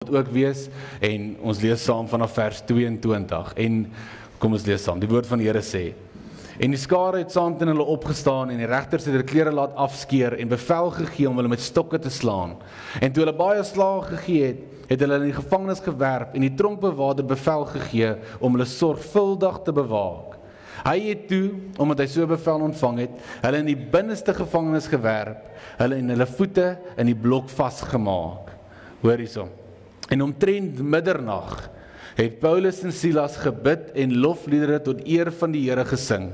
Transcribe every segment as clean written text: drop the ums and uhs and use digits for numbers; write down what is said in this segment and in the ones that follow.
ook wees, en ons lees saam vanaf vers 22, en kom ons lees saam, die woord van die Here sê, en die skare het saam teen hulle opgestaan, en die regters het hulle klere laat afskeer, en bevel gegee om hulle met stokke te slaan, en toe hulle baie slae gegee het, het hulle in die gevangenis gewerp, en die tronkbewaarder bevel gegee, om hulle sorgvuldig te bewaak. Hy het toe, omdat hy so bevel ontvang het, hulle in die binneste gevangenis gewerp, hulle in hulle voete in die blok vasgemaak. Hoor hierso. En omtrent middernag het Paulus en Silas gebid en lofliedere tot eer van die Here gesing.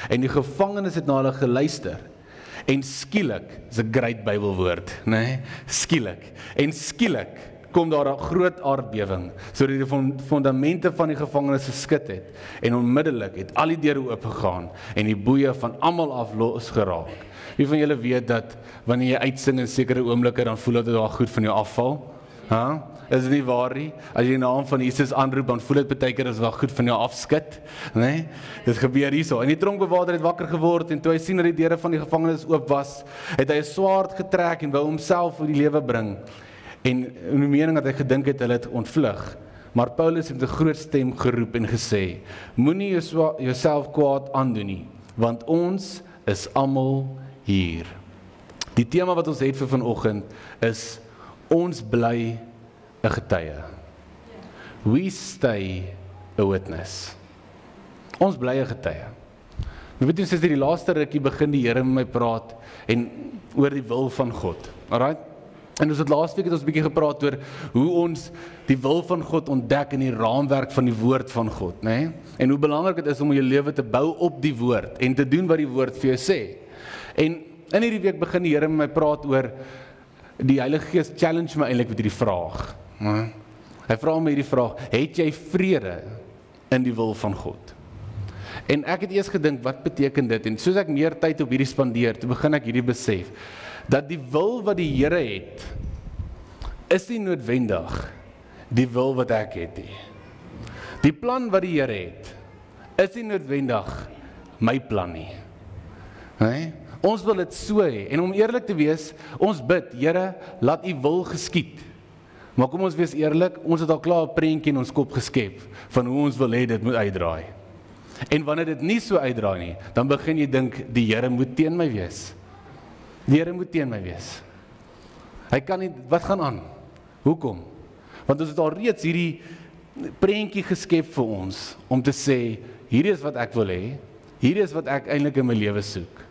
En die gevangenes het na hulle geluister. En skielik, is 'n great Bybelwoord, né? Skielik. En skielik kom daar 'n groot aardbewing, sodat die fondamente van die gevangenis geskit het. En onmiddellik het al die deure oopgegaan en die boeye van almal af losgeraak. Wie van julle weet dat wanneer jy uitsing in sekere oomblikke, dan voel dit daar goed van jou afval? Is dit nie waar nie? As jy die naam van Jesus aanroep, dan voel dit baie keer as wel goed van jou afskit, né? Dit gebeur hierso. En die tronkbewaarder het wakker geword, en toe hy sien dat die deure van die gevangenis oop was, het hy 'n swaard getrek en wou homself vir die lewe bring. En in die mening dat hy gedink het, hulle het ontvlug. Maar Paulus het met 'n groot stem geroep en gesê, moenie jouself kwaad aandoen nie, want ons is almal hier. Die tema wat ons het vir vanoggend is, ons bly 'n getuie. We stay a witness. Ons bly 'n getuie. Nou weet jy, sinds die laaste rukkie begin die Here met my praat en oor die wil van God. Alright? En ons het laasweek het ons 'n bietjie gepraat oor hoe ons die wil van God ontdek in die raamwerk van die woord van God, né? En hoe belangrik dit is om jou lewe te bou op die woord en te doen wat die woord vir jou sê. En in hierdie week begin die Here met my praat oor die Heilige Gees challenge my eintlik met hierdie vraag. Hy vra my hierdie vraag, het jy vrede in die wil van God? En ek het eers gedink, wat beteken dit? En soos ek meer tyd op hierdie spandeer, toe begin ek hierdie besef, dat die wil wat die Here het, is nie noodwendig die wil wat ek het nie. Die plan wat die Here het, is nie noodwendig my plan nie. Nee? Ons wil dit so hê, en om eerlik te wees, ons bid, Here, laat U wil geskied. Maar kom ons wees eerlik, ons het al klaar 'n prentjie in ons kop geskep, van hoe ons wil hê dit moet uitdraai. En wanneer dit nie so uitdraai nie, dan begin jy dink, die Here moet teen my wees. Die Here moet teen my wees. Hy kan nie, wat gaan aan? Hoekom? Want ons het al reeds hierdie prentjie geskep vir ons, om te sê, hierdie is wat ek wil hê, hierdie is wat ek eintlik in my lewe soek.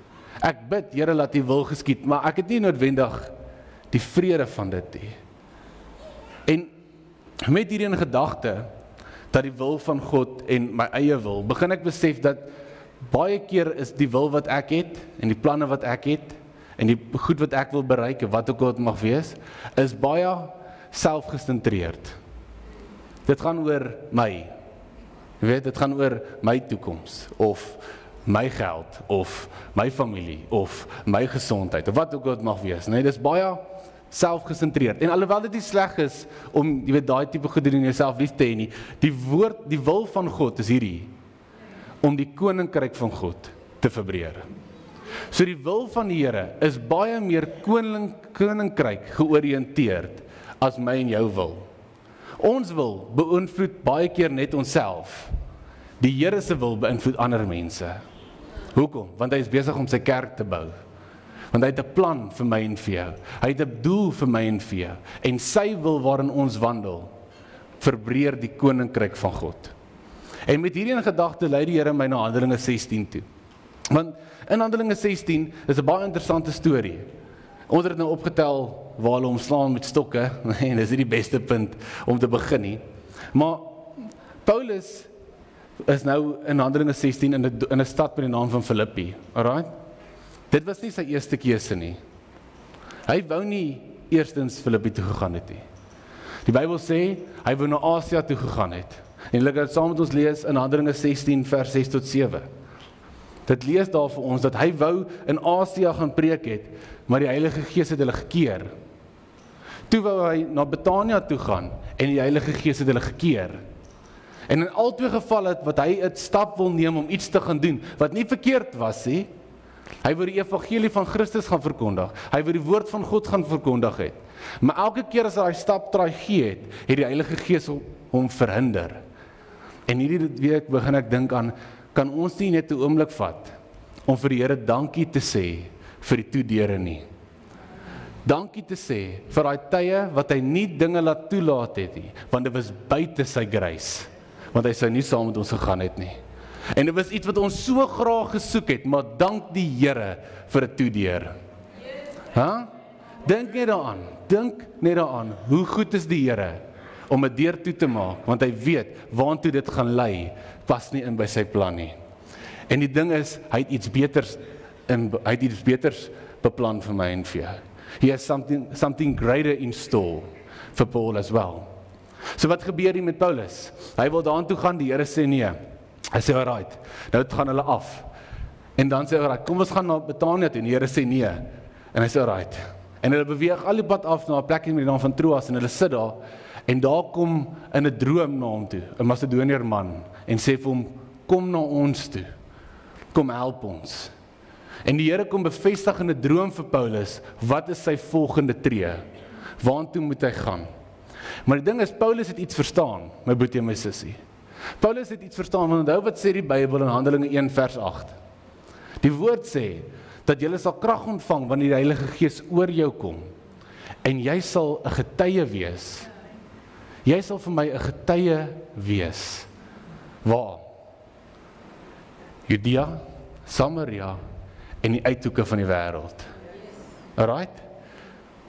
Ek bid, Here, laat U wil geskied, maar ek het nie noodwendig die vrede van dit nie. En met hierdie in gedagte, dat die wil van God en my eie wil, begin ek besef dat baie keer is die wil wat ek het, en die planne wat ek het, en die goed wat ek wil bereik, wat ook al het mag wees, is baie selfgecentreerd. Dit gaan oor my. Jy weet, dit gaan oor my toekoms, of my geld, of my familie, of my gesondheid, of wat ook al het mag wees. Nee, dit is baie selfgecentreerd. En alhoewel dit nie sleg is om, jy weet, daai tipe gedoen in jouself lief te hê nie, die wil van God is hierdie, om die koninkryk van God te verbreek. So die wil van die Here is baie meer koninkryk georiënteerd as my en jou wil. Ons wil beïnvloed baie keer net onsself. Die Here se wil beïnvloed ander mense. Hoekom? Want hy is besig om sy kerk te bou. Want hy het 'n plan vir my en vir jou. Hy het 'n doel vir my en vir jou. En sy wil waarin ons wandel, verbreek die koninkryk van God. En met hierdie in gedagte lei die Here my na Handelinge 16 toe. Want in Handelinge 16 is 'n baie interessante storie. Ons het dit nou opgetel waar hulle omslaan met stokke, en dis nie die beste punt om te begin nie. Maar Paulus is nou in Handelinge 16 in 'n stad met die naam van Filippi. Alright? Dit was nie sy eerste keuse nie. Hy wou nie eerstens Filippi toe gegaan het nie. Die Bybel sê, hy wou na Asia toe gegaan het. En julle kan dit saam met ons lees in Handelinge 16 vers 6 tot 7. Dit lees daar vir ons, dat hy wou in Asia gaan preek het, maar die Heilige Gees het hulle gekeer. Toe wou hy na Betania toe gaan, en die Heilige Gees het hulle gekeer. En in al twee gevalle wat hy 'n stap wil neem om iets te gaan doen, wat nie verkeerd was nie, hy wou die evangelie van Christus gaan verkondig, hy wou die woord van God gaan verkondig het. Maar elke keer as hy stapdraai gee het die Heilige Gees hom verhinder. En hierdie week begin ek dink aan, kan ons nie net 'n oomblik vat om vir die Here dankie te sê vir die toedeure nie. Dankie te sê vir daai tye wat hy nie dinge laat toelaat het nie, want dit was buite sy grace, want hy sou nie saam met ons gegaan het nie. En dit was iets wat ons so graag gesoek het, maar dank die Here vir 'n toedeur. Dink net daaraan, hoe goed is die Here om 'n deur toe te maak, want hy weet waartoe dit gaan lei, pas nie in by sy plan nie. En die ding is, hy het iets beters beplan vir my en vir jou. He has something greater in store for Paul as well. So wat gebeur hier met Paulus? Hy wil daartoe gaan, die Here sê nee. Hy sê, alright, nou gaan hulle af. En dan sê hy, alright, kom ons gaan na Betania toe, en die Here sê nee. En hy sê, alright. En hulle beweeg al die pad af na 'n plek met die naam van Troas, en hulle sit daar, en daar kom in 'n droom na hom toe, 'n Macedoniër man, en sê vir hom, kom na ons toe, kom help ons. En die Here kom bevestig in 'n droom vir Paulus, wat is sy volgende tree? Waartoe moet hy gaan? Maar die ding is, Paulus het iets verstaan, my boetie en my sussie. Paulus het iets verstaan, want onthou wat sê die Bybel in Handelinge 1 vers 8. Die woord sê, dat jy sal krag ontvang wanneer die Heilige Gees oor jou kom, en jy sal 'n getuie wees. Jy sal vir my 'n getuie wees. Waar? Judea, Samaria, en die uithoeke van die wêreld. Alright?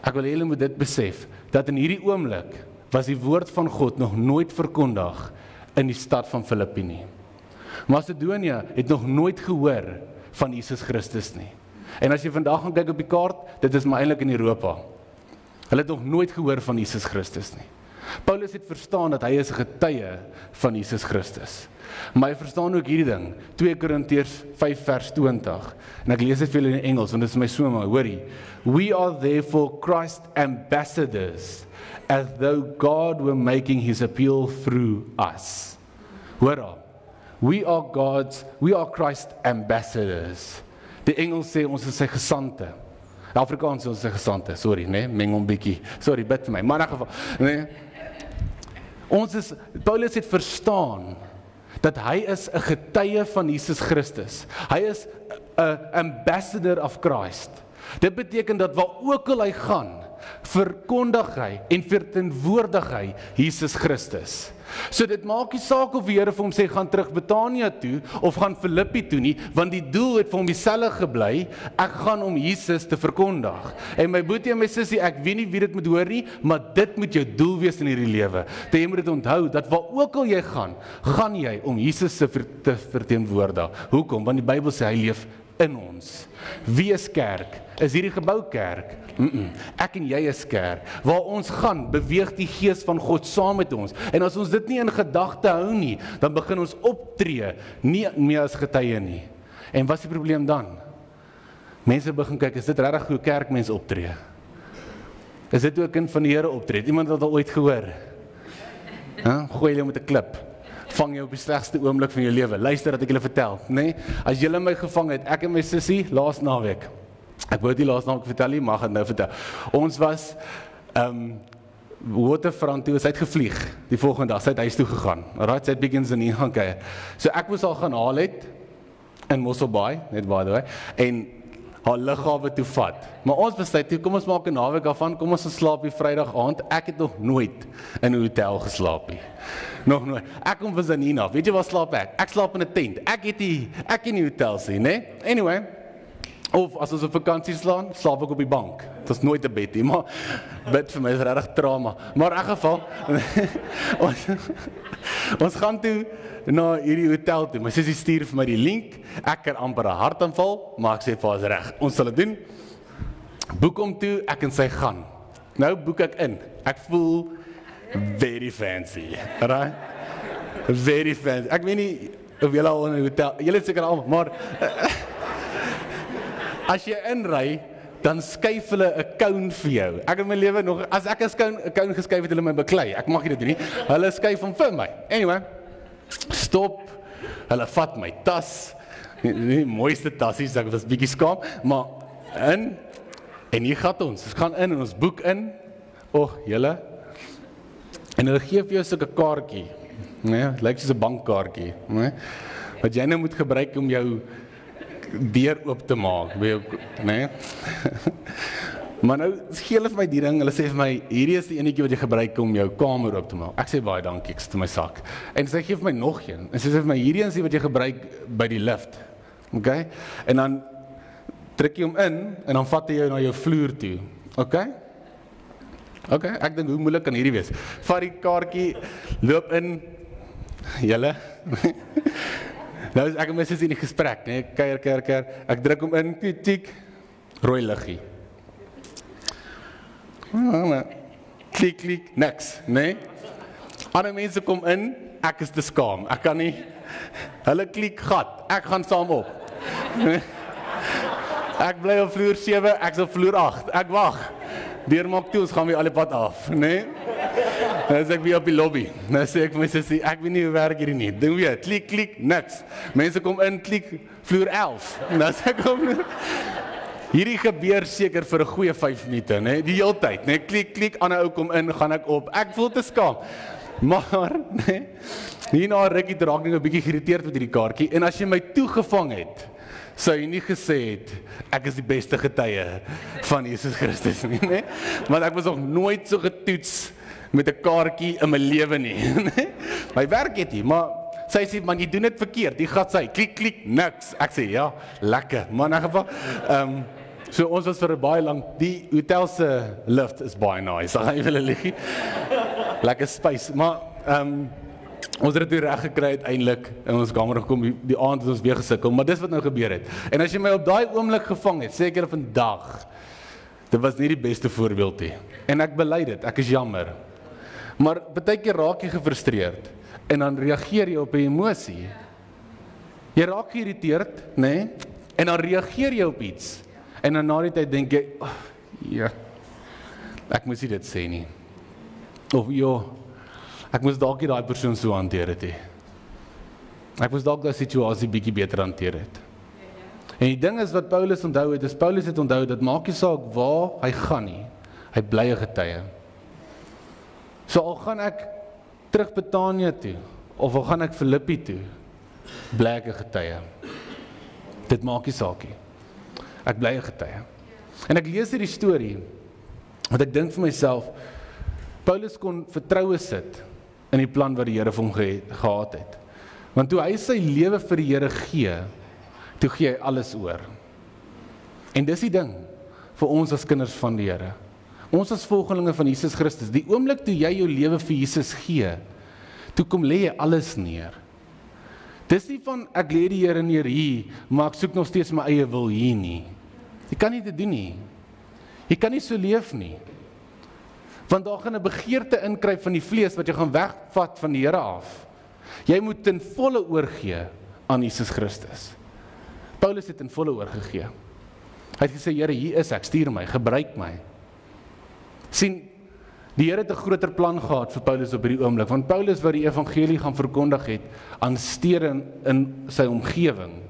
Ek wil julle moet dit besef, dat in hierdie oomblik was die woord van God nog nooit verkondig in die stad van Filippi nie. Macedonië het nog nooit gehoor van Jesus Christus nie. En as jy vandag gaan kyk op die kaart, dit is maar eintlik in Europa. Hulle het nog nooit gehoor van Jesus Christus nie. Paulus het verstaan dat hy is 'n getuie van Jesus Christus. Maar hy verstaan ook hierdie ding, 2 Korintiërs 5 vers 20. En ek lees dit vir julle in Engels, want dit is my so mooi, hoorie. We are therefore Christ ambassadors, as though God were making his appeal through us. Hoor daar. We are Christ ambassadors. Die Engels sê ons is sy gesante. Afrikaans sê ons is sy gesante, sorry, nee, meng hom bietjie. Sorry, bid vir my, maar in geval, nee. Paulus het verstaan dat hy is 'n getuie van Jesus Christus. Hy is 'n ambassador of Christ. Dit beteken dat waar ook al hy gaan, verkondig hy en verteenwoordig hy Jesus Christus. So dit maak nie saak of die Here vir hom sê, gaan terug Betania toe, of gaan Filippi toe nie, want die doel het vir hom dieselfde gebly, ek gaan om Jesus te verkondig. En my boetie en my sussie, ek weet nie wie dit moet hoor nie, maar dit moet jou doel wees in hierdie lewe. Dat jy moet dit onthou, dat waar ook al jy gaan jy om Jesus te verteenwoordig. Hoekom? Want die Bybel sê, hy leef in ons. Wie is kerk? Is hierdie gebou kerk? Ek en jy is kerk. Waar ons gaan, beweeg die Gees van God saam met ons. En as ons dit nie in gedagte hou nie, dan begin ons optree, nie meer as getuie nie. En wat is die probleem dan? Mense begin kyk, is dit regtig hoe kerkmense optree? Is dit ook 'n kind van die Here optree? Iemand het al ooit gehoor? Gooi jy met 'n klip. Vang jy op die slegste oomblik van jou lewe. Luister dat ek julle vertel, nee? As julle my gevang het, ek en my sussie, laas naweek. Ek wou dit laas naweek vertel nie, maar gaan nou vertel. Ons was Waterfront toe, sy het gevlieg die volgende dag, sy het huis toe gegaan. Alright, sy het begins in hier gaan kyk. So ek moes haar gaan haal het in Mosselbaai, net by the way, en haar lughawe toe vat. Maar ons besluit toe, kom ons maak 'n naweek daarvan, kom ons slaap die Vrydag aand. Ek het nog nooit in 'n hotel geslaap nie. Nog nooit. Ek kom van Zanina. Weet jy waar slaap ek? Ek slaap in 'n tent. Ek in die hotel sien, né? Anyway, of as ons op vakansie slaan, slaap ek op die bank. Dit is nooit 'n bed nie, maar bid vir my is regtig trauma. Maar in elk geval, ons gaan toe na hierdie hotel toe. My sussie stuur vir my die link. Ek kan amper 'n hartaanval, maar ek sê vir haar is reg. Ons sal dit doen. Boek hom toe, ek en sy gaan. Nou boek ek in. Ek voel very fancy. Right? Very fancy. Ek weet nie of julle al in 'n hotel, julle seker al, maar as jy inry, dan skuif hulle 'n cone vir jou. Ek in my lewe nog, as ek 'n cone geskuif het, hulle my beklei. Ek mag nie dit doen nie. Hulle skuif hom vir my. Anyway, stop. Hulle vat my tas. Nie die mooiste tassies, ek was bietjie skaam, maar in en hier gaan ons. Ons gaan in en ons boek in julle. En hulle gee vir jou so 'n kaartjie, nee, lyk soos 'n bankkaartjie, nee, wat jy nou moet gebruik om jou deur oop te maak, nee. Maar nou gee hulle vir my die ding, hulle sê vir my, hierdie is die enetjie wat jy gebruik om jou kamer oop te maak. Ek sê baie dankie, ek sit in my sak. En sy gee vir my nog een, en sy sê vir my, hierdie is die wat jy gebruik by die lift, okay? En dan trek jy hom in, en dan vat hy jou na jou vloer toe, okay? Okay, ek dink hoe moeilik kan hierdie wees. Vat die kaartjie, loop in, julle. Nou is ek en my sussie in die gesprek, nee, keer, ek druk hom in, tik, rooi liggie. Klik, niks, nee. Ander mense kom in, ek is te skaam, ek kan nie, hulle klik gat, ek gaan saam op. Ek bly op vloer 7, ek is op vloer 8, ek wag. Deur maak toe, ons gaan weer al die pad af, nee. Nou is ek weer op die lobby, nou sê ek vir my sussie, ek weet nie hoe werk hierdie nie, doen weer, klik, niks. Mense kom in, klik, vloer 11, nou sê ek kom, hierdie gebeur seker vir 'n goeie 5 minute, nee, die hele tyd, nee, klik, ander ou kom in, gaan ek op, ek voel te skaam, maar, nee, hierna rukkie te raak ek 'n bietjie geïrriteerd met hierdie kaartjie, en as jy my toegevang het, sou jy nie gesê het, ek is die beste getuie van Jesus Christus nie, nee, want ek was nog nooit so getoets met 'n kaartjie in my lewe nie, nee, my werk het nie, maar sy sê, man, jy doen dit verkeerd, die gat sy, klik, niks, ek sê, ja, lekker, maar in 'n geval, so ons was vir 'n baie lang, die hotel se lift is baie nice, daar gaan jy wil liggie, lekker space, maar, ons het dit weer reg gekry uiteindelik in ons kamer gekom, die aand het ons weer gesukkel, maar dis wat nou gebeur het. En as jy my op daai oomblik gevang het, sê ek julle vandag, dit was nie die beste voorbeeld nie. En ek bely dit, ek is jammer. Maar baie keer raak jy gefrustreerd en dan reageer jy op 'n emosie. Jy raak geïrriteerd, nee, en dan reageer jy op iets. En dan na die tyd dink jy, ja, ek moes nie dit sê nie. Of ek moes dalk nie daai persoon so hanteer het. Ek moes dalk daai situasie bietjie beter hanteer het. En die ding is wat Paulus onthou het, is Paulus het onthou, dat maak nie saak waar hy gaan nie, hy bly 'n getuie. So al gaan ek terug Betanië toe, of al gaan ek Filippi toe, bly ek 'n getuie. Dit maak nie saak nie. Ek bly 'n getuie. En ek lees hierdie storie, want ek dink vir myself, Paulus kon vertroue sit in die plan wat die Here vir hom gehad het. Want toe hy sy lewe vir die Here gee, toe gee hy alles oor. En dis die ding, vir ons as kinders van die Here. Ons as volgelinge van Jesus Christus, die oomblik toe jy jou lewe vir Jesus gee, toe kom lê jy alles neer. Dis nie van, ek lê die Here neer hier, maar ek soek nog steeds my eie wil hier nie. Jy kan nie dit doen nie. Jy kan nie so leef nie. Want daar gaan 'n begeerte inkryp van die vlees wat jy gaan wegvat van die Here af. Jy moet ten volle oorgee aan Jesus Christus. Paulus het ten volle oorgegee. Hy het gesê, Here, hier is ek, stuur my, gebruik my. Sien, die Here het 'n groter plan gehad vir Paulus op hierdie oomblik, want Paulus wou die evangelie gaan verkondig het aan stede in sy omgewing.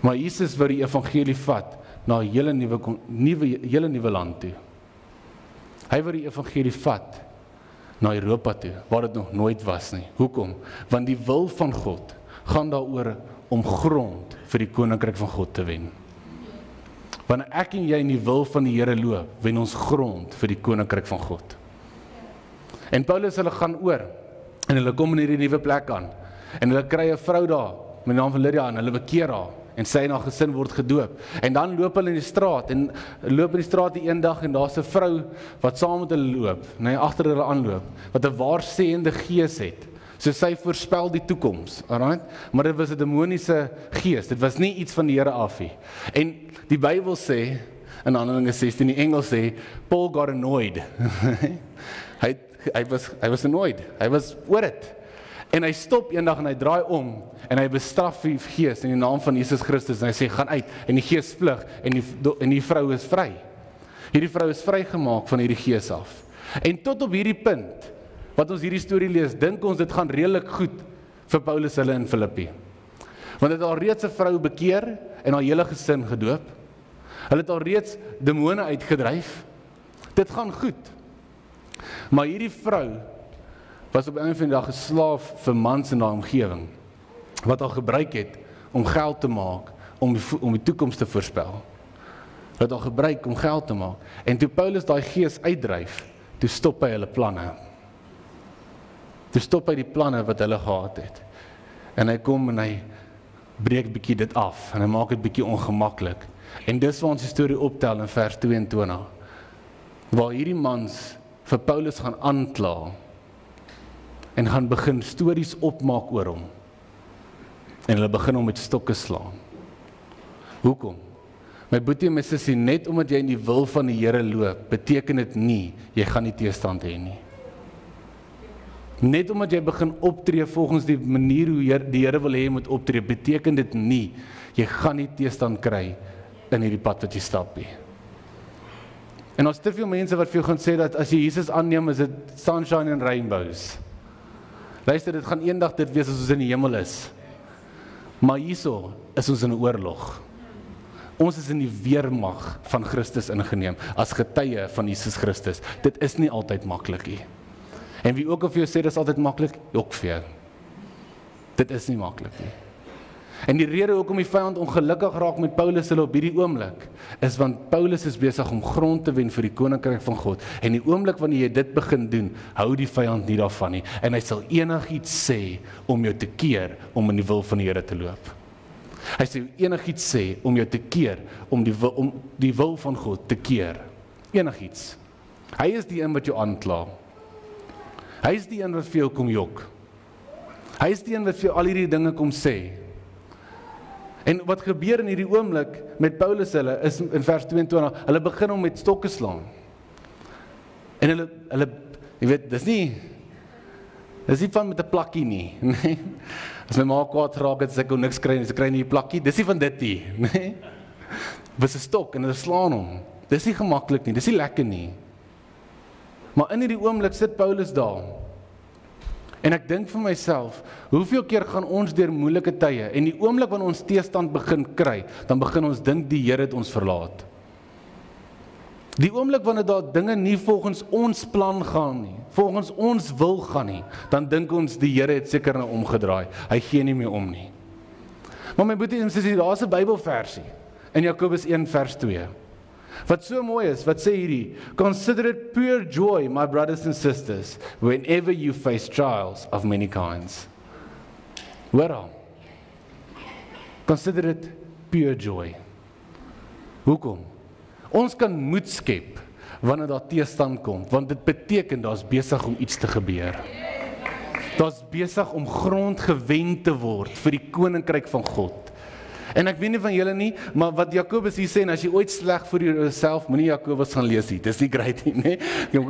Maar Jesus wou die evangelie vat na 'n hele nuwe land toe. Hy wou die evangelie vat na Europa toe, waar dit nog nooit was nie. Hoekom? Want die wil van God gaan daaroor om grond vir die koninkryk van God te wen. Wanneer ek en jy in die wil van die Here loop, wen ons grond vir die koninkryk van God. En Paulus, hulle gaan oor, en hulle kom in hierdie nuwe plek aan, en hulle kry 'n vrou daar, met die naam van Lydia, en hulle bekeer haar, en sy en haar gesin word gedoop. En dan loop hulle in die straat, en loop in die straat die een dag, en daar's 'n vrou wat saam met hulle loop, nee, agter hulle aanloop, wat 'n waarsêende gees het. So sy voorspel die toekoms, alright? Maar dit was 'n demoniese gees, dit was nie iets van die Here af nie. En die Bybel sê, in Handelinge 16, die Engels sê, Paul got annoyed. hy was annoyed, hy was oor dit. En hy stop eendag en hy draai om, en hy bestraf die gees in die naam van Jesus Christus, en hy sê, gaan uit, en die gees vlug, en die vrou is vry. Hierdie vrou is vrygemaak van hierdie gees af. En tot op hierdie punt, wat ons hierdie storie lees, dink ons dit gaan redelik goed vir Paulus hulle in Filippi. Want het al reeds 'n vrou bekeer en haar hele gesin gedoop. Hulle het al reeds demone uitgedryf. Dit gaan goed. Maar hierdie vrou was op 'n einde van die dag 'n slaaf vir mans in daai omgewing, wat al gebruik het om geld te maak, om die toekoms te voorspel. Wat al gebruik om geld te maak. En toe Paulus daai gees uitdryf, toe stop hy hulle planne. Toe stop hy die planne wat hulle gehad het. En hy kom en hy breek bietjie dit af, en hy maak dit bietjie ongemaklik. En dis waar ons die storie optel in vers 22, waar hierdie mans vir Paulus gaan aankla, en gaan begin stories opmaak oor hom. En hulle begin hom met stokke slaan. Hoekom? My boetie en my sussie, net omdat jy in die wil van die Here loop, beteken dit nie, jy gaan nie teëstand hê nie. Net omdat jy begin optree volgens die manier hoe die Here wil hê jy moet optree, beteken dit nie, jy gaan nie teëstand kry in hierdie pad wat jy stap nie. En ons te veel mense wat vir jou gaan sê dat as jy Jesus aanneem, is dit sunshine and rainbows. Luister, dit gaan eendag dit wees as ons in die hemel is. Maar hierso is ons in 'n oorlog. Ons is in die weermag van Christus ingeneem, as getuie van Jesus Christus. Dit is nie altyd maklik nie. En wie ook al vir jou sê, dit is altyd maklik, ook vir jou. Dit is nie maklik nie. En die rede hoekom die vyand ongelukkig raak met Paulus hulle op hierdie oomblik, is want Paulus is besig om grond te wen vir die koninkryk van God. En die oomblik wanneer jy dit begin doen, hou die vyand nie daarvan nie. En hy sal enigiets sê om jou te keer om in die wil van die Here te loop. Hy sê enigiets sê om jou te keer, om die wil van God te keer. Enigiets. Hy is die een wat jou aankla. Hy is die een wat vir jou kom jok. Hy is die een wat vir jou al hierdie dinge kom sê. En wat gebeur in hierdie oomblik met Paulus hulle, is in vers 22, hulle begin om met stokke slaan. En hulle, jy weet, dis nie van met 'n plakkie nie, nee. As my ma kwaad raak het, as ek kon niks kry, as ek kry nie die plakkie, dis nie van dit nie, nee. Dis 'n stok en hulle slaan hom. Dis nie gemaklik nie, dis nie lekker nie. Maar in hierdie oomblik sit Paulus daar. En ek dink vir myself, hoeveel keer gaan ons deur moeilike tye, en die oomblik wanneer ons teëstand begin kry, dan begin ons dink die Here het ons verlaat. Die oomblik wanneer daar dinge nie volgens ons plan gaan nie, volgens ons wil gaan nie, dan dink ons die Here het seker nou omgedraai. Hy gee nie meer om nie. Maar my boetie en sussie, daar's 'n Bybelversie in Jakobus 1 vers 2. Wat so mooi is, wat sê hierdie, consider it pure joy, my brothers and sisters, whenever you face trials of many kinds. Waarom? Consider it pure joy. Hoekom? Ons kan moed skep wanneer daar teëstand kom, want dit beteken daar's besig om iets te gebeur. Daar's besig om grond gewen te word vir die koninkryk van God. En ek weet nie van julle nie, maar wat Jakobus hier sê, en as jy ooit sleg vir jouself, moenie Jakobus gaan lees nie, dis nie great nie, nee?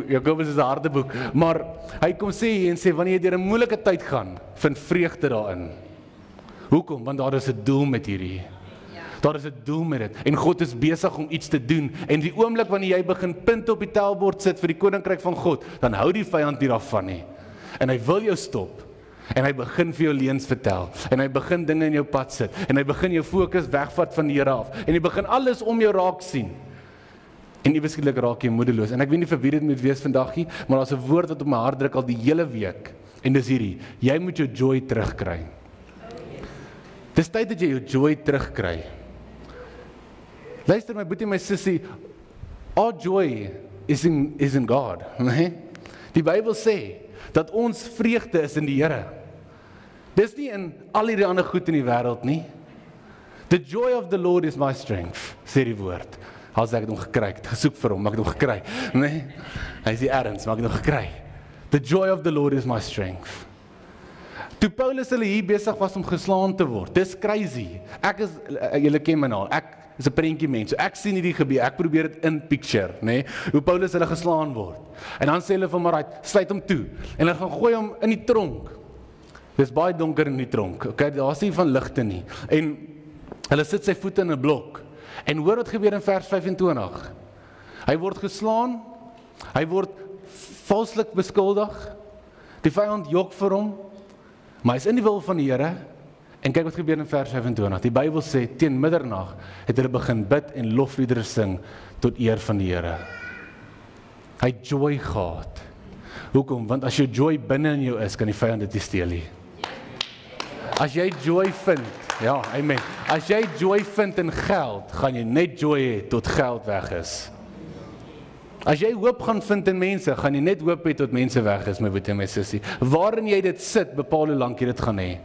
Jakobus is 'n harde boek, maar hy kom sê hier en sê, wanneer jy deur 'n moeilike tyd gaan, vind vreugde daarin. Hoekom? Want daar is 'n doel met hierdie. Daar is 'n doel met dit, en God is besig om iets te doen, en die oomblik wanneer jy begin punte op die tellbord sit vir die koninkryk van God, dan hou die vyand nie daarvan nie, en hy wil jou stop. En hy begin vir jou leuns vertel, en hy begin dinge in jou pad sit, en hy begin jou fokus wegvat van die Here af, en hy begin alles om jou raak sien. En ewe skielik raak jy moedeloos. En ek weet nie vir wie dit moet wees vandag nie, maar daar's 'n woord wat op my hart druk al die hele week, en dis hierdie, jy moet jou joy terugkry. Dis tyd dat jy jou joy terugkry. Luister my boetie en my sussie, our joy is in God. Die Bybel sê, dat ons vreugde is in die Here. Dis nie in al hierdie ander goed in die wêreld nie. The joy of the Lord is my strength, sê die woord. As ek het hom gekry, ek het gesoek vir hom, maar ek het hom gekry. Nee, hy is die erns, maar ek het hom gekry. The joy of the Lord is my strength. Toe Paulus hulle hier besig was om geslaan te word, dis crazy. Julle ken my nou, ek is 'n prentjie mens, so ek sien hierdie gebeur, ek probeer dit in picture, nee, hoe Paulus hulle geslaan word. En dan sê hulle vir hom, sluit hom toe, en hulle gaan gooi hom in die tronk. Dis baie donker in die tronk, okay, daar's nie van ligte nie. En hulle sit sy voete in 'n blok. En hoor wat gebeur in vers 25. Hy word geslaan, hy word valslik beskuldig, die vyand jok vir hom, maar hy is in die wil van die Here. En kyk wat gebeur in vers 25. Die Bybel sê, teen middernag het hulle begin bid en lofliedere sing tot eer van die Here. Hy het joy gehad. Hoekom? Want as jou joy binne in jou is, kan die vyand dit nie steel nie. As jy joy vind, ja, amen. As jy joy vind in geld, gaan jy net joy hê tot geld weg is. As jy hoop gaan vind in mense, gaan jy net hoop hê tot mense weg is, my broer en my sussie. Waarin jy dit sit, bepaal hoe lank jy dit gaan hê.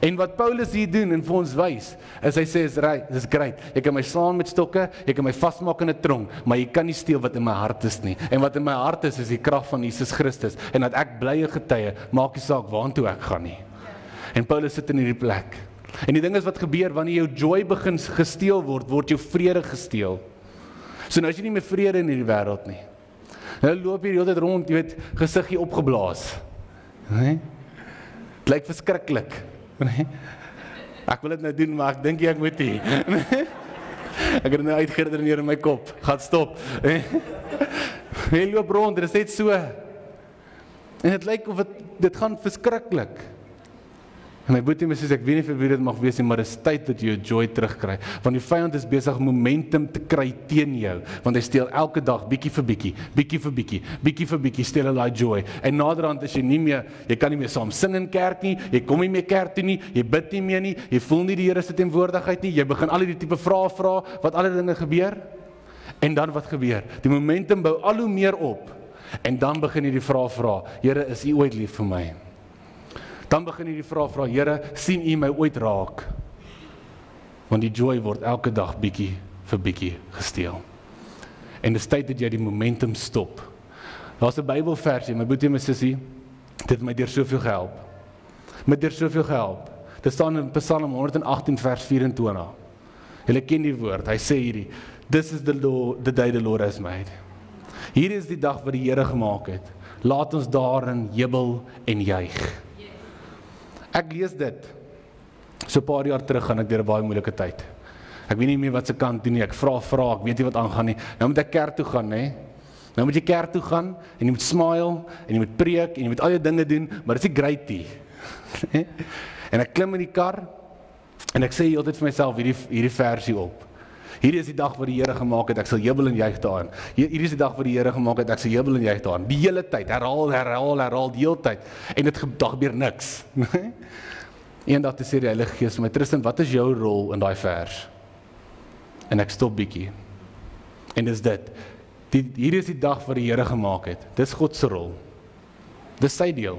En wat Paulus hier doen en vir ons wys, is hy sê, dis great, jy kan my slaan met stokke, jy kan my vasmaak in 'n tronk, maar jy kan nie steel wat in my hart is nie. En wat in my hart is die krag van Jesus Christus, en dat ek blye getuie, maak nie saak waartoe ek gaan nie. En Paulus sit in hierdie plek. En die ding is wat gebeur, wanneer jou joy begin gesteel word, word jou vrede gesteel. So nou is jy nie meer vrede in hierdie wêreld nie. Nou loop jy die hele tyd rond, jy weet, gesiggie opgeblaas. Nee? Het lyk verskriklik. Nee? Ek wil dit nou doen, maar ek dink ek moet nie. Nee? Ek het dit nou uitgeredeneer in my kop. Gaan stop. Jy loop rond, dit is net so. En dit lyk of dit gaan verskriklik. En my boetie sê, ek weet nie vir wie dit mag wees nie, maar dit is tyd dat jy jou joy terugkry. Want die vyand is besig momentum te kry teen jou, want hy steel elke dag, bietjie vir bietjie, steel hy daai joy. En naderhand is jy nie meer, jy kan nie meer saam sing in kerk nie, jy kom nie meer kerk toe nie, jy bid nie meer nie, jy voel nie die Here se teenwoordigheid nie, jy begin al die tipe vrae vra, wat alle dinge gebeur. En dan wat gebeur? Die momentum bou al hoe meer op, en dan begin jy die vrae vra, Here, is U ooit lief vir my? Dan begin jy die vraag vra, Here, sien U my ooit raak? Want die joy word elke dag bietjie vir bietjie gesteel. En dis tyd dat jy die momentum stop. Daar's 'n Bybelversie, my boetie en my sussie, dit het my deur soveel gehelp. Dit staan in Psalm 118 vers 24. Julle ken die woord, hy sê hierdie, This is the day the Lord has made. Hier is die dag wat die Here gemaak het. Laat ons daarin jubel en juig. Ek lees dit, so 'n paar jaar terug gaan ek deur 'n baie moeilike tyd. Ek weet nie meer wat se kant doen nie, ek vra, ek weet nie wat aangaan nie. Nou moet ek kerk toe gaan, né? Nou moet jy kerk toe gaan, en jy moet smile, en jy moet preek, en jy moet al jou dinge doen, maar dit is nie great nie. En ek klim in die kar, en ek sê altyd vir myself hierdie versie op. Hierdie is die dag wat die Here gemaak het, ek sal jubel en juig daarin. Hierdie is die dag wat die Here gemaak het, ek sal jubel en juig daarin. Die hele tyd, herhaal die hele tyd. En dit gebeur niks. Eendag te sê die Heilige Gees vir my, Tristan, wat is jou rol in daai vers? En ek stop bietjie. En dis dit. Hierdie is die dag wat die Here gemaak het. Dis God se rol. Dis sy deel.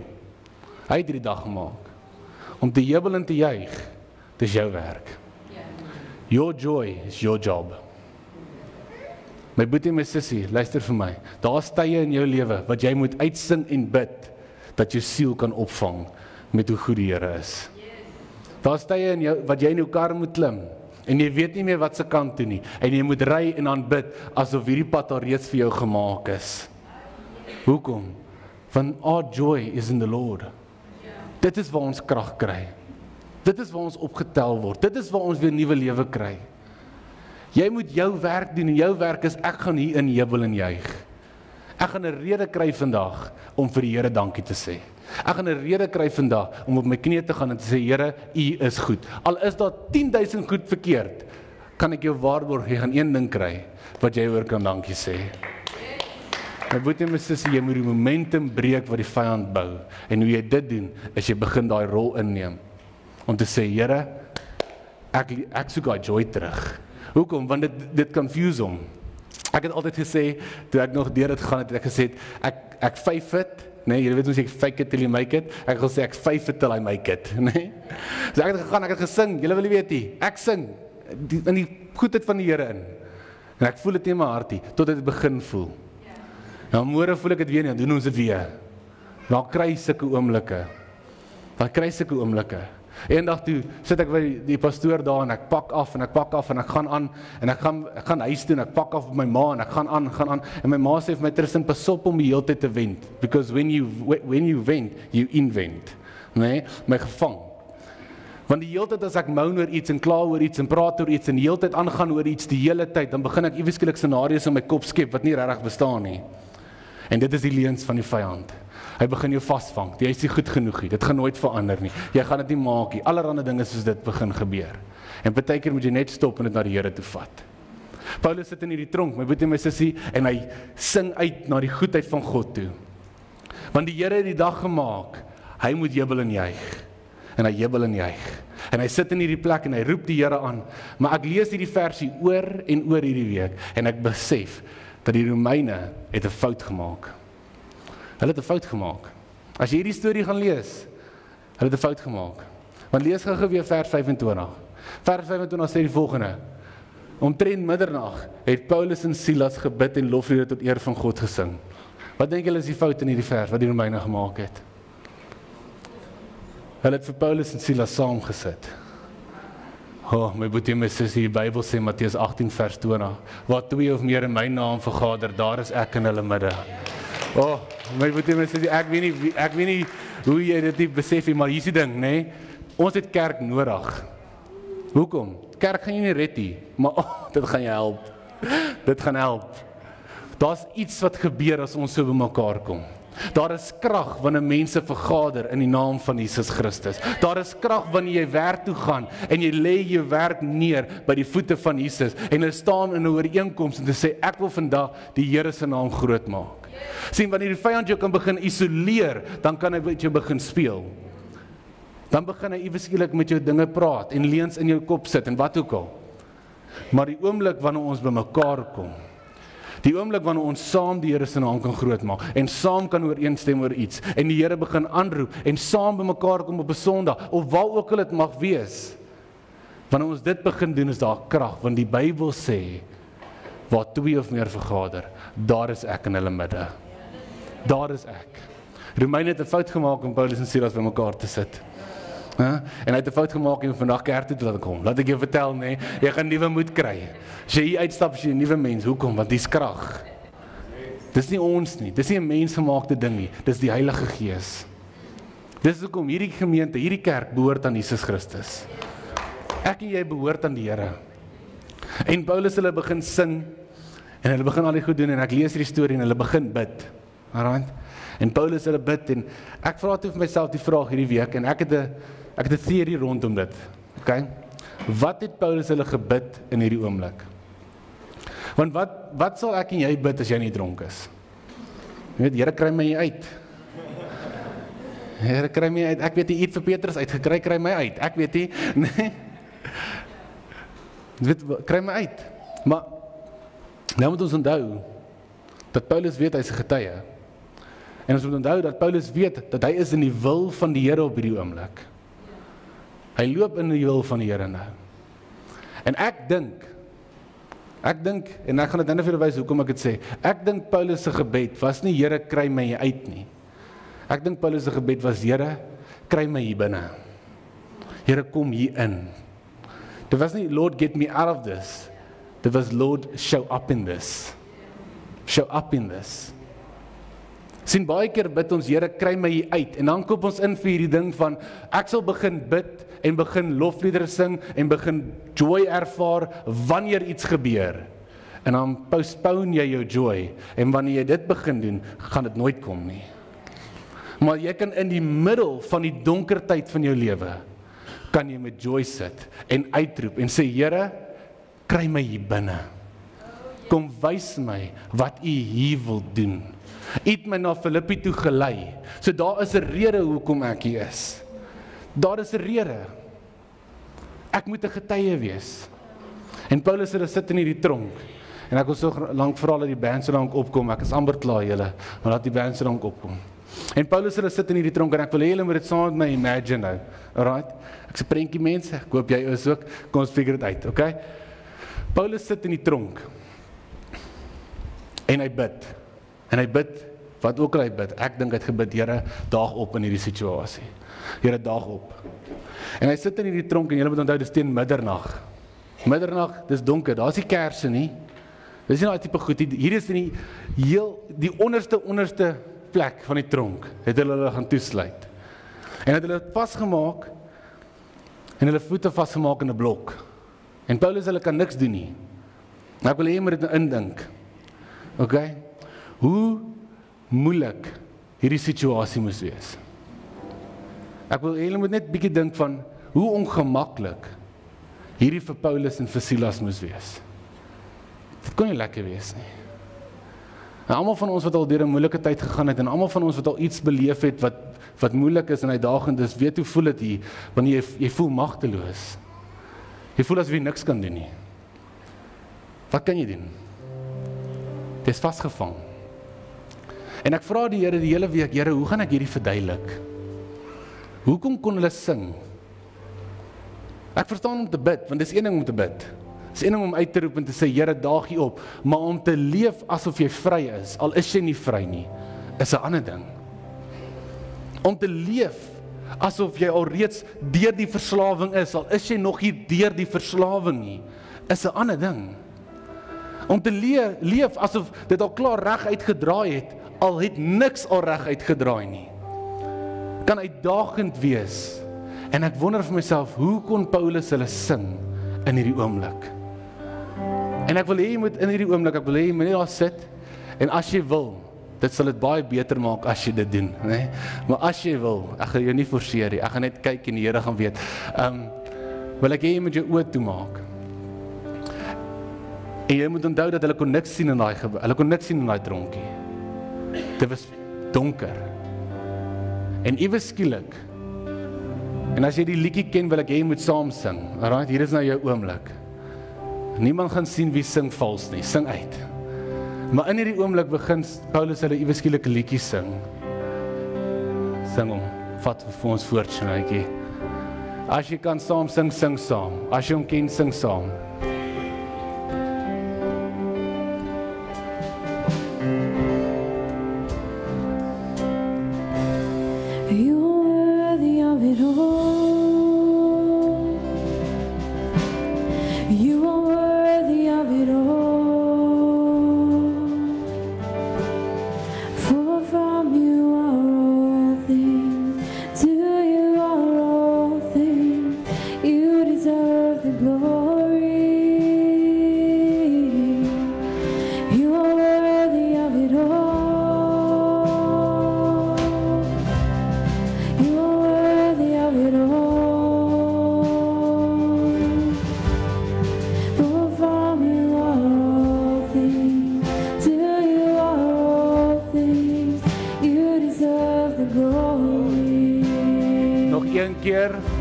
Hy het hierdie dag gemaak. Om te jubel en te juig, dis jou werk. Your joy is your job. My boetie en my sussie, luister vir my. Daar's tye in jou lewe wat jy moet uitsing en bid, dat jou siel kan opvang met hoe goed die Here is. Daar's tye in jou wat jy in jou kar moet klim, en jy weet nie meer wat se kant toe nie, en jy moet ry en aanbid, asof hierdie pad al reeds vir jou gemaak is. Hoekom? Want our joy is in the Lord. Dit is waar ons krag kry. Dit is waar ons opgetel word. Dit is waar ons weer nuwe lewe kry. Jy moet jou werk doen en jou werk is, ek gaan hier in jubel en juig. Ek gaan 'n rede kry vandag om vir die Here dankie te sê. Ek gaan 'n rede kry vandag om op my knieë te gaan en te sê, Here, U is goed. Al is daar 10,000 goed verkeerd, kan ek jou waarborg, jy gaan een ding kry, wat jy oor kan dankie sê. My boetie en my sussie, jy moet die momentum breek wat die vyand bou. En hoe jy dit doen, is jy begin daai rol inneem. Om te sê, Here, ek soek daai joy terug. Hoekom? Want dit confuse hom. Ek het altyd gesê, toe ek nog deur dit gaan het, ek gesê, ek vyf it, nee, jy weet ons ek fake it till you make it, ek het gesê, ek vyf it till I make it, nee. So ek het gegaan, ek het gesing, julle wil nie weet nie, ek sing, in die goedheid van die Here in, en ek voel dit in my hartie, tot dit begin voel. Nou, môre voel ek dit weer nie, dan doen ons dit weer. Dan kry sulke oomblikke. Eendag toe sit ek by die pastoor daar en ek pak af en ek gaan aan en ek gaan huis toe en ek pak af op my ma en ek gaan aan en my ma sê vir my, Tristan, pas op om die hele tyd te wend, because when you vent, you invent. Nee, my gevang. Want die hele tyd as ek moan oor iets en kla oor iets en praat oor iets en die hele tyd aangaan oor iets die hele tyd, dan begin ek iewes skielik scenario's in my kop skep wat nie regtig bestaan nie. En dit is die leuns van die vyand. Hy begin jou vasvang. Jy is nie goed genoeg nie. Dit gaan nooit verander nie. Jy gaan dit nie maak nie. Allerhande dinge soos dit begin gebeur. En partykeer moet jy net stop en dit na die Here toe vat. Paulus sit in hierdie tronk, my boetie en my sussie, en hy sing uit na die goedheid van God toe. Want die Here het die dag gemaak, hy moet jubel en juig. En hy jubel en juig. En hy sit in hierdie plek en hy roep die Here aan. Maar ek lees hierdie versie oor en oor hierdie week en ek besef dat die Romeine het 'n fout gemaak. Hulle het 'n fout gemaak. As jy hierdie storie gaan lees, hulle het 'n fout gemaak. Want lees gou weer vers 25. Vers 25 sê die volgende: Omtrent middernag het Paulus en Silas gebid en lofliedere tot eer van God gesing. Wat dink julle is die fout in hierdie vers wat die Romeine gemaak het? Hulle het vir Paulus en Silas saamgesit. My boetie en my sussie, die Bybel sê Matteus 18 vers 20, waar 2 of meer in my naam vergader, daar is ek in hulle midde. My boetie en my sussie, ek weet nie hoe jy dit nie besef nie, maar hier is die ding, nee? Ons het kerk nodig. Hoekom? Kerk gaan jy nie red nie, maar dit gaan jy help. Dit gaan help. Daar's iets wat gebeur as ons so by mekaar kom. Daar is krag wanneer mense vergader in die naam van Jesus Christus. Daar is krag wanneer jy werk toe gaan en jy lê jou werk neer by die voete van Jesus en hulle staan in 'n ooreenkoms en te sê ek wil vandag die Here se naam groot maak. Sien, wanneer die vyand jou kan begin isoleer, dan kan hy met jou begin speel. Dan begin hy iewers skielik met jou dinge praat en leuns in jou kop sit en wat ook al. Maar die oomblik wanneer ons by mekaar kom, die oomblik wanneer ons saam die Here se naam kan groot maak en saam kan ooreenstem oor iets en die Here begin aanroep en saam by mekaar kom op 'n Sondag of waar ook al dit mag wees. Wanneer ons dit begin doen, is daar krag, want die Bybel sê waar 2 of meer vergader, daar is ek in hulle midde. Daar is ek. Romeine het 'n fout gemaak om Paulus en Silas by mekaar te sit. En hy het 'n fout gemaak om vandag kerk toe te laat kom. Laat ek jou vertel, nee, jy gaan nuwe moed kry. As jy hier uitstap, as jy 'n nuwe mens, hoekom? Want dis krag. Dis nie ons nie, dis nie 'n mensgemaakte ding nie, dis die Heilige Gees. Dis hoekom hierdie gemeente, hierdie kerk behoort aan Jesus Christus. Ek en jy behoort aan die Here. En Paulus hulle begin sing en hulle begin al die goed doen en ek lees hierdie storie en hulle begin bid. Alright? En Paulus hulle bid en ek vra toe vir myself die vraag hierdie week en ek het 'n teorie rondom dit. Okay? Wat het Paulus hulle gebid in hierdie oomblik? Want wat sal ek en jy bid as jy nie dronk is? Jy weet, Here kry my uit. Here kry my uit. Ek weet nie iets vir Petrus uitgekry, kry my uit. Ek weet nie, nee. Jy weet, kry my uit. Maar nou moet ons onthou dat Paulus weet hy's 'n getuie. En ons moet onthou dat Paulus weet dat hy is in die wil van die Here op hierdie oomblik. Hy loop in die wil van die Here nou. En ek dink, en ek gaan dit nou vir julle wys hoekom ek dit sê, ek dink Paulus se gebed was nie Here kry my hier uit nie. Ek dink Paulus se gebed was Here kry my hier binne. Here kom hier in. Dit was nie Lord get me out of this. Dit was Lord show up in this. Show up in this. Sien, baie keer bid ons, Here kry my hier uit, en dan koop ons in vir hierdie ding van, ek sal begin bid, en begin lofliedere sing, en begin joy ervaar, wanneer iets gebeur, en dan postpone jy jou joy, en wanneer jy dit begin doen, gaan dit nooit kom nie. Maar jy kan in die middel van die donker tyd van jou lewe, kan jy met joy sit, en uitroep, en sê, Here, kry my hier binne, kom wys my, wat U hier wil doen, U het my na Filippi toe gelei, so daar is 'n rede hoekom ek hier is. Daar is 'n rede. Ek moet 'n getuie wees. En Paulus hulle sit in hierdie tronk. En ek wil so lank vra dat die band so lank opkom. Ek is amper klaar julle, maar laat die band so lank opkom. En Paulus hulle sit in hierdie tronk en ek wil hê julle moet dit saam met my imagine nou. Alright? Ek's 'n prentjie mense. Ek hoop jy is ook. Kom ons figure dit uit, okay? Paulus sit in die tronk. En hy bid. En hy bid, wat ook al hy bid, ek dink hy het gebid, Here, daag op in hierdie situasie. Here, daag op. En hy sit in hierdie tronk, en julle moet onthou, dis teen middernag. Middernag, dis donker, daar is nie kerse nie. Dis nie daai tipe goed, hier is in die onderste plek van die tronk, het hulle gaan toesluit. En het hulle vasgemaak, en hulle voete vasgemaak in 'n blok. En Paulus, hulle kan niks doen nie. Maar ek wil hê jy moet dit indink. Okay? Hoe moeilik hierdie situasie moes wees. Ek wil julle moet net bietjie dink van hoe ongemaklik hierdie vir Paulus en vir Silas moes wees. Dit kon nie lekker wees nie. En almal van ons wat al deur 'n moeilike tyd gegaan het en almal van ons wat al iets beleef het wat moeilik is en uitdagend is, weet hoe voel dit hier wanneer jy voel magteloos. Jy voel asof jy niks kan doen nie. Wat kan jy doen? Jy is vasgevang. En ek vra die Here die hele week, Here, hoe gaan ek hierdie verduidelik? Hoekom kon hulle sing? Ek verstaan om te bid, want dis een ding om te bid. Dis een ding om uit te roep en te sê, Here, daag jy op, maar om te leef asof jy vry is, al is jy nie vry nie, is 'n ander ding. Om te leef asof jy alreeds deur die verslawing is, al is jy nog nie deur die verslawing nie, is 'n ander ding. Om te leef asof dit al klaar reg uitgedraai het, al het niks al reg uitgedraai nie. Kan uitdagend wees. En ek wonder vir myself, hoe kon Paulus hulle sing in hierdie oomblik? En ek wil hê jy moet in hierdie oomblik, ek wil hê jy moet net daar sit, en as jy wil, dit sal dit baie beter maak as jy dit doen, né? Maar as jy wil, ek gaan jou nie forceer nie, ek gaan net kyk en die Here gaan weet. Wil ek hê jy moet jou oë toemaak. En jy moet onthou dat hulle kon niks sien in daai tronkie. Dit was donker. En iewes skielik. En as jy die liedjie ken, wil ek hê jy moet saam sing. Alright, hier is nou jou oomblik. Niemand gaan sien wie sing vals nie, sing uit. Maar in hierdie oomblik begin Paulus hulle iewes skielik 'n liedjie sing. Sing hom, vat vir ons voort, Sjoenetjie. As jy kan saam sing, sing saam. As jy hom ken, sing saam.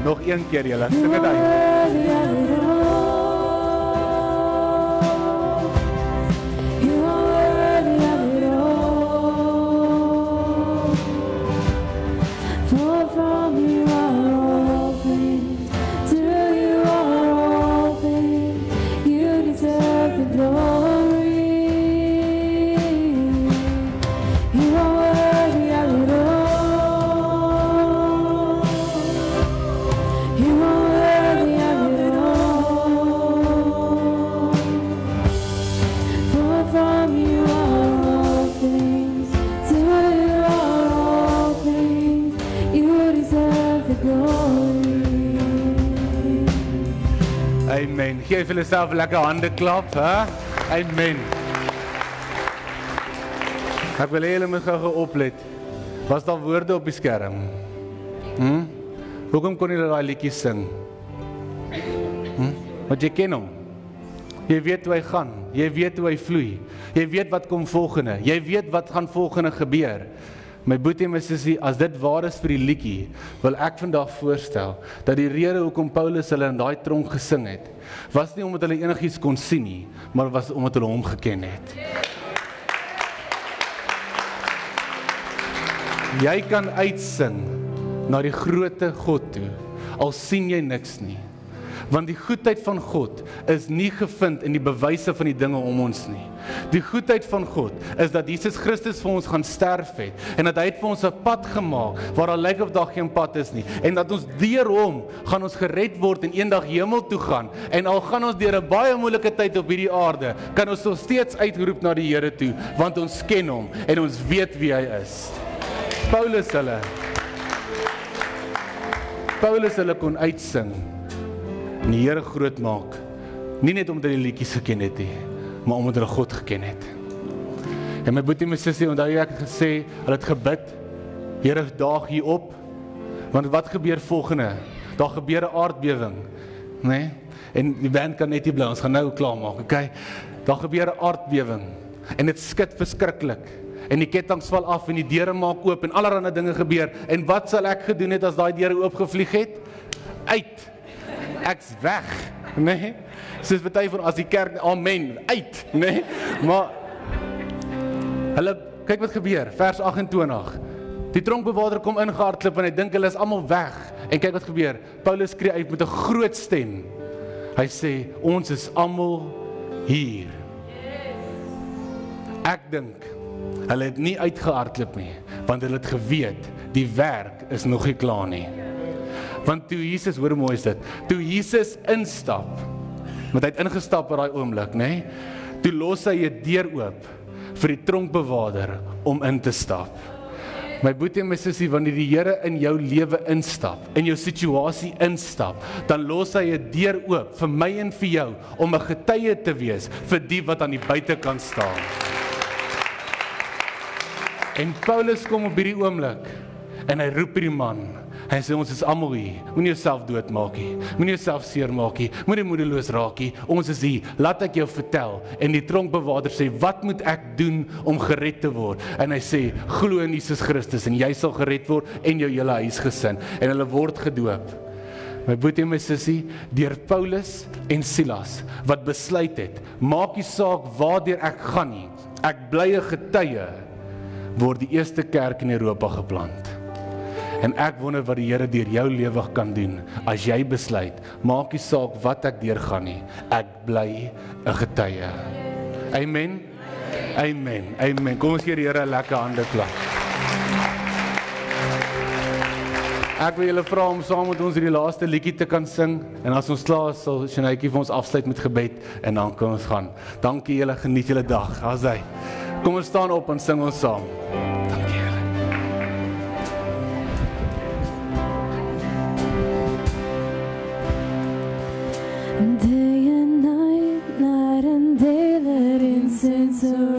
Nog een keer julle, sing dit uit. Amen. Geef vir jouself lekker hande klap, hè? Amen. Ek wil hê julle moet gou oplet. Was daar woorde op die skerm? Hoekom kon julle daai liedjie sing? Want jy ken hom. Jy weet hoe hy gaan. Jy weet hoe hy vloei. Jy weet wat kom volgende. Jy weet wat gaan volgende gebeur. My boetie en my sussie, as dit waar is vir die liedjie, wil ek vandag voorstel, dat die rede hoekom Paulus hulle in daai tronk gesing het, was nie omdat hulle enigiets kon sien nie, maar was omdat hulle hom geken het. Jy kan uitsing na die grootte God toe, al sien jy niks nie. Want die goedheid van God is nie gevind in die bewyse van die dinge om ons nie. Die goedheid van God is dat Jesus Christus vir ons gaan sterf het, en dat hy het vir ons 'n pad gemaak, waar daar lyk of daar geen pad is nie, en dat ons deur hom gaan ons gered word en eendag hemel toe gaan, en al gaan ons deur 'n baie moeilike tyd op hierdie aarde, kan ons nog steeds uitroep na die Here toe, want ons ken hom, en ons weet wie hy is. Paulus hulle kon uitsing, en die Here groot maak, nie net omdat hulle liedjies geken het nie, maar omdat hulle God geken het. En my boetie en my sussie, onthou ek het gesê, hulle het gebid, Here daag hier op, want wat gebeur volgende? Daar gebeur 'n aardbewing, né? En die band kan net nie bly, ons gaan nou klaar maak, okay? Daar gebeur 'n aardbewing, en dit skud verskriklik. En die kettinge val af en die deure maak oop en allerlei dinge gebeur. En wat sal ek gedoen het as daai deure oopgevlieg het? Uit. Ek's weg, nee. Soos party van as die kerk, amen, uit, nee. Maar hulle, kyk wat gebeur, vers 28. Die tronkbewaarder kom ingehardloop en hy dink hulle is almal weg. En kyk wat gebeur. Paulus skree uit met 'n groot stem. Hy sê, ons is almal hier. Ek dink hulle het nie uitgehardloop nie, want hulle het geweet die werk is nog nie klaar nie. Want toe Jesus, hoor hoe mooi is dit, toe Jesus instap, want hy het ingestap in daai oomblik, nê? Toe los hy 'n deur oop vir die tronkbewaarder om in te stap. My boetie en my sussie, wanneer die Here in jou lewe instap, in jou situasie instap, dan los hy 'n deur oop vir my en vir jou om 'n getuie te wees vir die wat aan die buitekant staan. En Paulus kom op hierdie oomblik en hy roep hierdie man. Hy sê ons is almal hier. Moenie jouself doodmaak nie. Moenie jouself seermaak nie. Moenie moedeloos raak nie. Ons is hier. Laat ek jou vertel. En die tronkbewaarder sê, wat moet ek doen om gered te word? En hy sê, glo in Jesus Christus en jy sal gered word en jou hele huisgesin. En hulle word gedoop. My boetie en my sussie, deur Paulus en Silas, wat besluit het, maak nie saak waardeur ek gaan nie. Ek bly 'n getuie, word die eerste kerk in Europa geplant. En ek wonder wat die Here deur jou lewe kan doen, as jy besluit, maak nie saak wat ek deurgaan nie, ek bly 'n getuie. Amen? Amen, amen. Kom ons gee die Here 'n lekker hande klap. Ek wil julle vra om saam met ons hierdie laaste liedjie te kan sing, en as ons klaar is, sal Shanetjie vir ons afsluit met gebed, en dan kan ons gaan. Dankie julle, geniet julle dag, as hy. Kom ons staan op en sing ons saam. Dankie julle. Day and night and day, let incense arise.